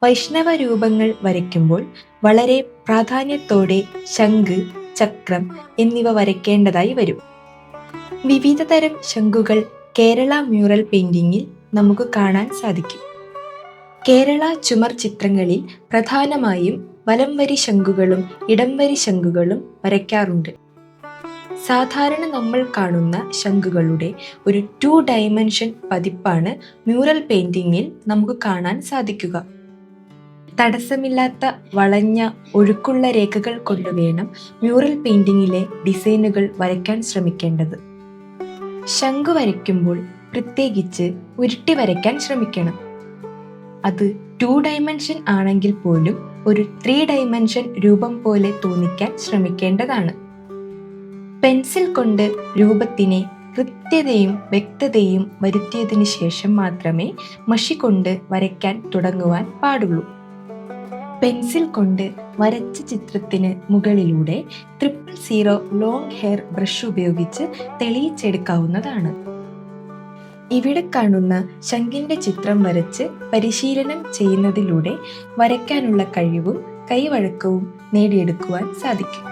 വൈഷ്ണവ രൂപങ്ങൾ വരയ്ക്കുമ്പോൾ വളരെ പ്രാധാന്യത്തോടെ ശംഖ്, ചക്രം എന്നിവ വരയ്ക്കേണ്ടതായി വരും. വിവിധ തരം ശംഖുകൾ കേരള മ്യൂറൽ പെയിന്റിങ്ങിൽ നമുക്ക് കാണാൻ സാധിക്കും. കേരള ചുമർ ചിത്രങ്ങളിൽ പ്രധാനമായും വലംവരി ശംഖുകളും ഇടംവരി ശംഖുകളും വരയ്ക്കാറുണ്ട്. സാധാരണ നമ്മൾ കാണുന്ന ശംഖുകളുടെ ഒരു 2 ഡയമെൻഷൻ പതിപ്പാണ് മ്യൂറൽ പെയിന്റിങ്ങിൽ നമുക്ക് കാണാൻ സാധിക്കുക. തടസ്സമില്ലാത്ത വളഞ്ഞ ഒഴുക്കുള്ള രേഖകൾ കൊണ്ടുവേണം മ്യൂറൽ പെയിന്റിങ്ങിലെ ഡിസൈനുകൾ വരയ്ക്കാൻ ശ്രമിക്കേണ്ടത്. ശംഖു വരയ്ക്കുമ്പോൾ പ്രത്യേകിച്ച് ഉരുട്ടി വരയ്ക്കാൻ ശ്രമിക്കണം. അത് 2 ഡയമെൻഷൻ ആണെങ്കിൽ പോലും ഒരു 3 ഡയമെൻഷൻ രൂപം പോലെ തോന്നിക്കാൻ ശ്രമിക്കേണ്ടതാണ്. പെൻസിൽ കൊണ്ട് രൂപത്തിനെ കൃത്യതയും വ്യക്തതയും വരുത്തിയതിനു ശേഷം മാത്രമേ മഷി കൊണ്ട് വരയ്ക്കാൻ തുടങ്ങുവാൻ പാടുള്ളൂ. പെൻസിൽ കൊണ്ട് വരച്ച ചിത്രത്തിന് മുകളിലൂടെ 000 ലോങ് ഹെയർ ബ്രഷ് ഉപയോഗിച്ച് തെളിയിച്ചെടുക്കാവുന്നതാണ്. ഇവിടെ കാണുന്ന ശംഖിന്റെ ചിത്രം വരച്ച് പരിശീലനം ചെയ്യുന്നതിലൂടെ വരയ്ക്കാനുള്ള കഴിവും കൈവഴക്കവും നേടിയെടുക്കുവാൻ സാധിക്കും.